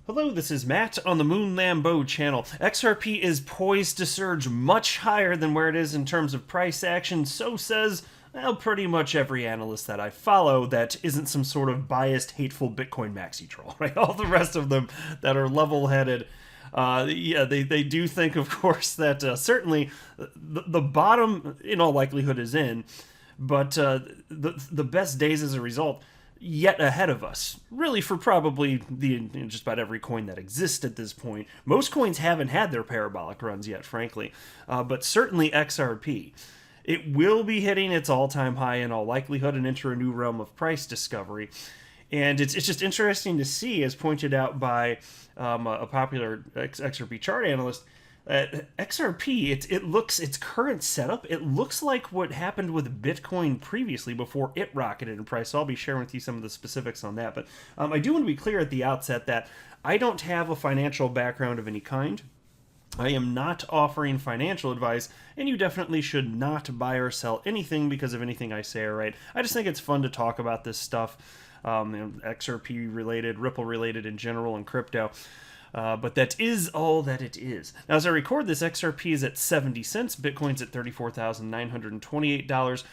Hello, this is Matt on the Moon Lambeau channel. XRP is poised to surge much higher than where it is in terms of price action, so says, well, pretty much every analyst that I follow that isn't some sort of biased, hateful Bitcoin maxi troll, right? All the rest of them that are level-headed, they do think, of course, that certainly the bottom, in all likelihood, is in, but the best days as a result yet ahead of us, really, for probably just about every coin that exists at this point. Most coins haven't had their parabolic runs yet, frankly, but certainly XRP. It will be hitting its all-time high in all likelihood and enter a new realm of price discovery. And it's just interesting to see, as pointed out by a popular XRP chart analyst, XRP, its current setup, it looks like what happened with Bitcoin previously before it rocketed in price. So I'll be sharing with you some of the specifics on that. But I do want to be clear at the outset that I don't have a financial background of any kind. I am not offering financial advice, and you definitely should not buy or sell anything because of anything I say or write. I just think it's fun to talk about this stuff, XRP related, Ripple related in general, and crypto. But that is all that it is. Now, as I record this, XRP is at 70 cents. Bitcoin's at $34,928.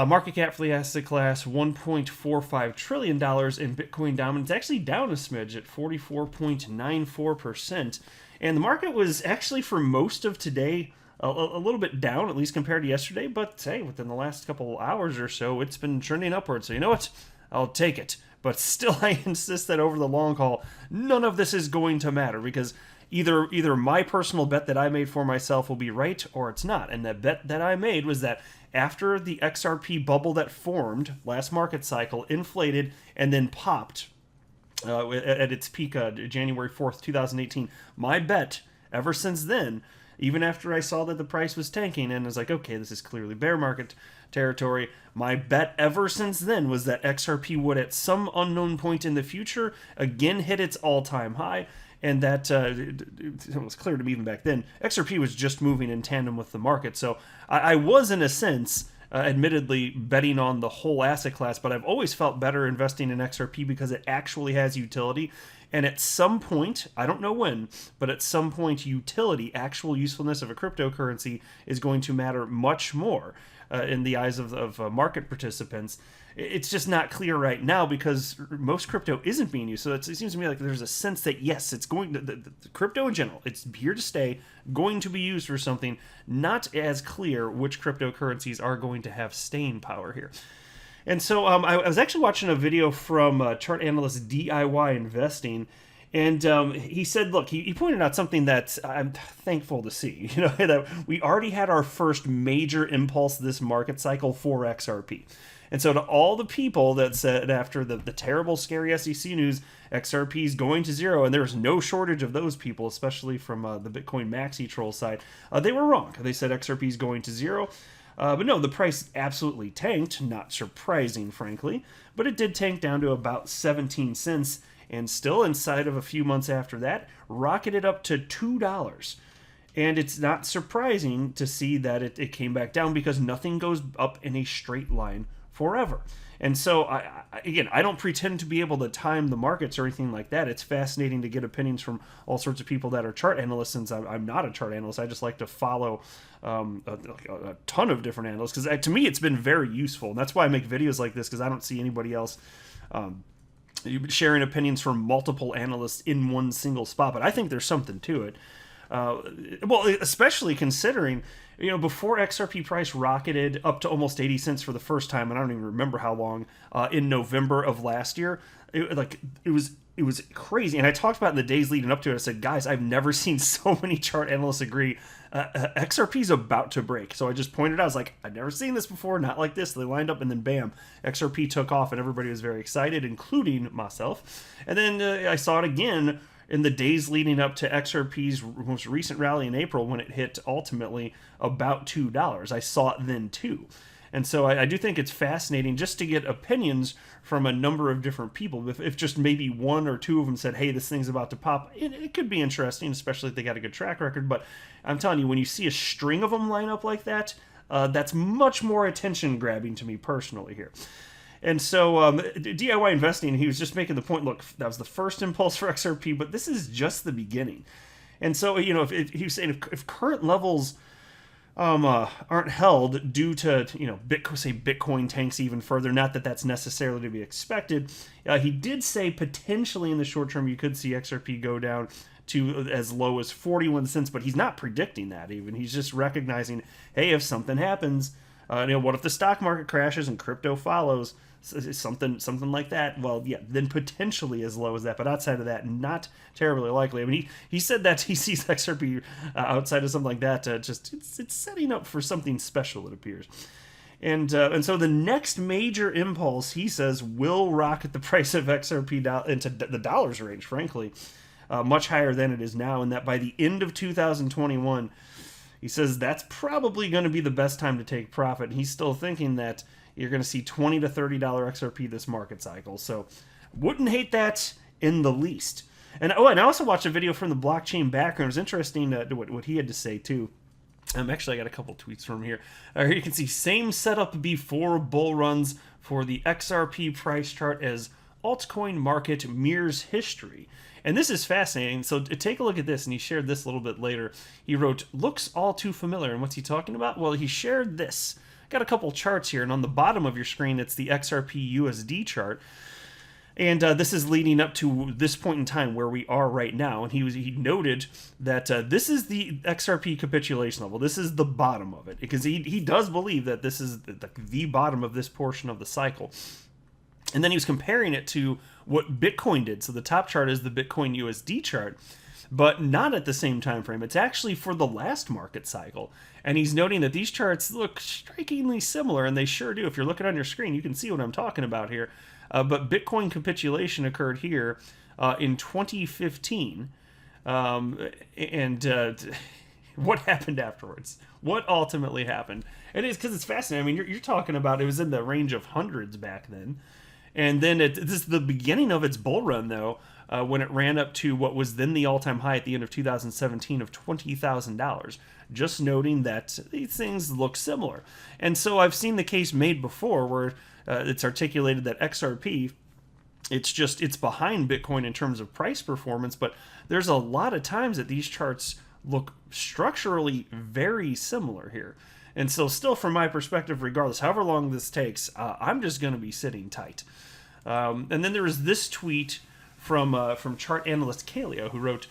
Market cap for the asset class, $1.45 trillion. And Bitcoin dominance actually down a smidge at 44.94%. And the market was actually, for most of today, a little bit down, at least compared to yesterday. But, hey, within the last couple hours or so, it's been trending upwards. So, you know what? I'll take it. But still, I insist that over the long haul, none of this is going to matter, because either my personal bet that I made for myself will be right, or it's not. And that bet that I made was that after the XRP bubble that formed last market cycle inflated and then popped at its peak January 4th, 2018, my bet ever since then, even after I saw that the price was tanking and was like, okay, this is clearly bear market territory, my bet ever since then was that XRP would at some unknown point in the future again hit its all-time high, and that it was clear to me even back then, XRP was just moving in tandem with the market. So I was, in a sense, admittedly betting on the whole asset class, but I've always felt better investing in XRP because it actually has utility. And at some point, I don't know when, but at some point, utility, actual usefulness of a cryptocurrency is going to matter much more in the eyes of market participants. It's just not clear right now because most crypto isn't being used. So it seems to me like there's a sense that, yes, it's going to, the crypto in general, it's here to stay, going to be used for something. Not as clear which cryptocurrencies are going to have staying power here. And so I was actually watching a video from chart analyst DIY Investing, and he said, look, he pointed out something that I'm thankful to see, that we already had our first major impulse this market cycle for XRP. And so to all the people that said after the terrible, scary SEC news, XRP is going to zero, and there's no shortage of those people, especially from the Bitcoin maxi troll side, they were wrong. They said XRP is going to zero. But no, the price absolutely tanked, not surprising, frankly, but it did tank down to about 17 cents, and still inside of a few months after that, rocketed up to $2. And it's not surprising to see that it came back down because nothing goes up in a straight line forever. And so, I don't pretend to be able to time the markets or anything like that. It's fascinating to get opinions from all sorts of people that are chart analysts, since I'm not a chart analyst. I just like to follow a ton of different analysts, because to me it's been very useful. And that's why I make videos like this, because I don't see anybody else sharing opinions from multiple analysts in one single spot. But I think there's something to it. Well, especially considering, before XRP price rocketed up to almost 80 cents for the first time, and I don't even remember how long, in November of last year, it was crazy. And I talked about in the days leading up to it, I said, guys, I've never seen so many chart analysts agree XRP is about to break. So I just pointed out, I was like, I've never seen this before, not like this. They lined up, and then bam, XRP took off, and everybody was very excited, including myself. And then I saw it again in the days leading up to XRP's most recent rally in April, when it hit ultimately about $2. I saw it then too. And so I do think it's fascinating just to get opinions from a number of different people. If just maybe one or two of them said, hey, this thing's about to pop, it could be interesting, especially if they got a good track record. But I'm telling you, when you see a string of them line up like that, that's much more attention grabbing to me personally here. And so DIY investing, he was just making the point, look, that was the first impulse for XRP, but this is just the beginning. And so, if he was saying if current levels aren't held due to, Bitcoin tanks even further, not that that's necessarily to be expected, he did say potentially in the short term you could see XRP go down to as low as 41 cents, but he's not predicting that even. He's just recognizing, hey, if something happens, what if the stock market crashes and crypto follows? Something like that. Well, yeah, then potentially as low as that, but outside of that, not terribly likely. I mean, he said that he sees XRP outside of something like that. It's setting up for something special, it appears. And so the next major impulse, he says, will rocket the price of XRP into the dollars range, frankly, much higher than it is now, and that by the end of 2021, he says that's probably going to be the best time to take profit. And he's still thinking that you're going to see $20 to $30 XRP this market cycle. So wouldn't hate that in the least. And I also watched a video from the blockchain background. It was interesting what he had to say too. Actually, I got a couple tweets from here. Here you can see same setup before bull runs for the XRP price chart as altcoin market mirrors history. And this is fascinating. So take a look at this. And he shared this a little bit later. He wrote, looks all too familiar. And what's he talking about? Well, he shared this. Got a couple charts here, and on the bottom of your screen, it's the XRP USD chart. And this is leading up to this point in time where we are right now. And he noted that this is the XRP capitulation level. This is the bottom of it, because he does believe that this is the bottom of this portion of the cycle. And then he was comparing it to what Bitcoin did. So the top chart is the Bitcoin USD chart, but not at the same time frame. It's actually for the last market cycle. And he's noting that these charts look strikingly similar, and they sure do. If you're looking on your screen, you can see what I'm talking about here. But Bitcoin capitulation occurred here in 2015. What happened afterwards? What ultimately happened? It is because it's fascinating. I mean, you're talking about it was in the range of hundreds back then. And then this is the beginning of its bull run, though, when it ran up to what was then the all-time high at the end of 2017 of $20,000. Just noting that these things look similar. And so I've seen the case made before where it's articulated that XRP, it's behind Bitcoin in terms of price performance, but there's a lot of times that these charts look structurally very similar here. And so still from my perspective, regardless, however long this takes, I'm just going to be sitting tight. And then there was this tweet from chart analyst Kaleo, who wrote,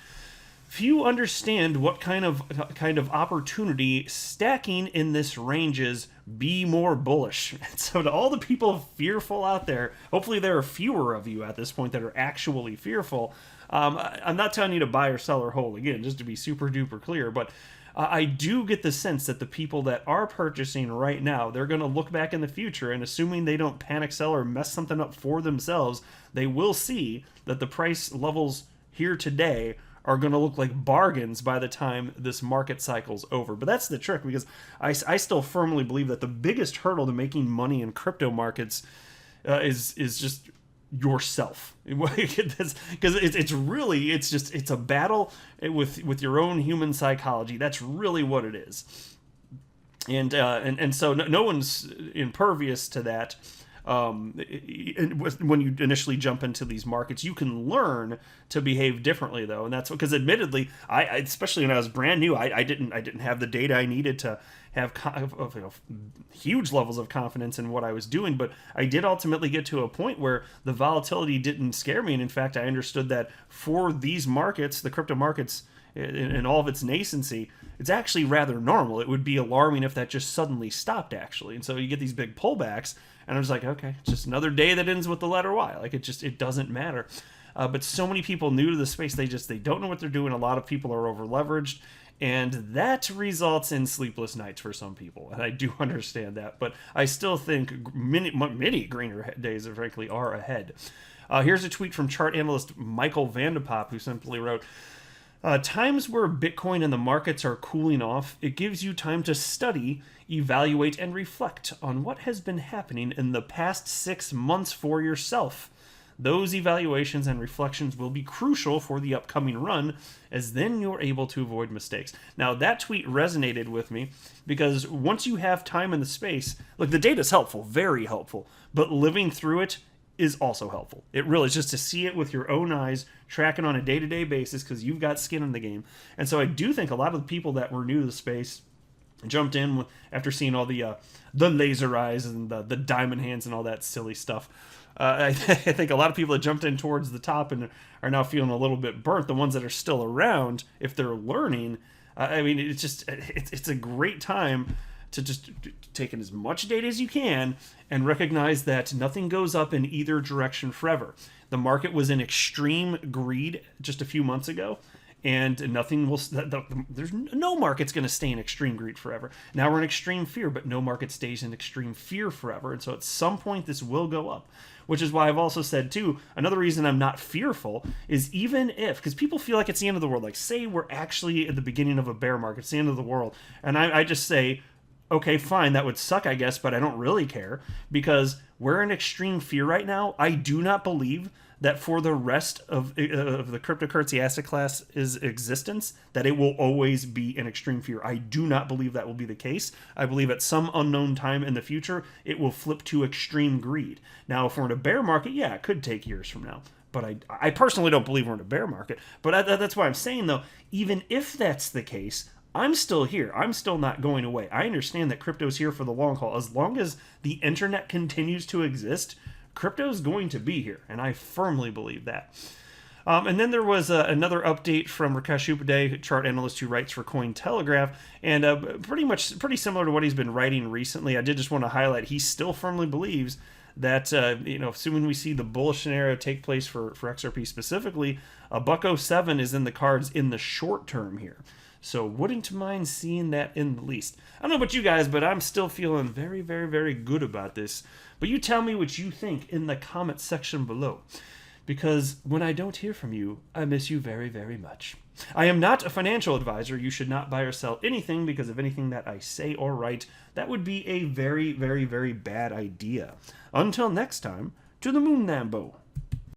few understand what kind of opportunity stacking in this range is. Be more bullish. And so to all the people fearful out there, hopefully there are fewer of you at this point that are actually fearful. I'm not telling you to buy or sell or hold, again, just to be super duper clear, but I do get the sense that the people that are purchasing right now, they're going to look back in the future, and assuming they don't panic sell or mess something up for themselves, they will see that the price levels here today are going to look like bargains by the time this market cycle's over. But that's the trick, because I still firmly believe that the biggest hurdle to making money in crypto markets is just yourself, because it's a battle with your own human psychology. That's really what it is. And so no one's impervious to that. When you initially jump into these markets, you can learn to behave differently, though, and that's because, admittedly, I especially when I was brand new, I didn't have the data I needed to have huge levels of confidence in what I was doing, but I did ultimately get to a point where the volatility didn't scare me, and in fact, I understood that for these markets, the crypto markets, in all of its nascency, it's actually rather normal. It would be alarming if that just suddenly stopped, actually, and so you get these big pullbacks. And I was like, okay, it's just another day that ends with the letter Y. Like, it doesn't matter. But so many people new to the space, they don't know what they're doing. A lot of people are over leveraged, and that results in sleepless nights for some people. And I do understand that, but I still think many greener days, frankly, are ahead. Here's a tweet from chart analyst Michael Vandepop, who simply wrote, times where Bitcoin and the markets are cooling off, it gives you time to study, evaluate, and reflect on what has been happening in the past 6 months for yourself. those evaluations and reflections will be crucial for the upcoming run, as then you're able to avoid mistakes. Now, that tweet resonated with me because once you have time in the space, look, the data's helpful, very helpful, but living through it is also helpful. It really is just to see it with your own eyes, tracking on a day-to-day basis because you've got skin in the game. And so I do think a lot of the people that were new to the space jumped in after seeing all the laser eyes and the diamond hands and all that silly stuff. I think a lot of people that jumped in towards the top and are now feeling a little bit burnt. The ones that are still around, if they're learning, I mean, it's a great time to just take in as much data as you can and recognize that nothing goes up in either direction forever. The market was in extreme greed just a few months ago, and nothing will. There's no market's going to stay in extreme greed forever. Now we're in extreme fear, but no market stays in extreme fear forever. And so at some point this will go up, which is why I've also said too, another reason I'm not fearful is even if, because people feel like it's the end of the world, like say we're actually at the beginning of a bear market, it's the end of the world, and I just say, okay, fine, that would suck, I guess, but I don't really care because we're in extreme fear right now. I do not believe that for the rest of the cryptocurrency asset class's existence, that it will always be in extreme fear. I do not believe that will be the case. I believe at some unknown time in the future, it will flip to extreme greed. Now, if we're in a bear market, yeah, it could take years from now. But I personally don't believe we're in a bear market. But that's why I'm saying, though, even if that's the case, I'm still here. I'm still not going away. I understand that crypto's here for the long haul. As long as the internet continues to exist, crypto's going to be here, and I firmly believe that. And then there was another update from Rakesh Upadhyay, chart analyst who writes for Cointelegraph, and pretty similar to what he's been writing recently. I did just want to highlight he still firmly believes that assuming we see the bullish scenario take place for XRP specifically, a $1.07 is in the cards in the short term here. So wouldn't mind seeing that in the least. I don't know about you guys, but I'm still feeling very, very, very good about this. But you tell me what you think in the comment section below. Because when I don't hear from you, I miss you very, very much. I am not a financial advisor. You should not buy or sell anything because of anything that I say or write. That would be a very, very, very bad idea. Until next time, to the moon, Lambo.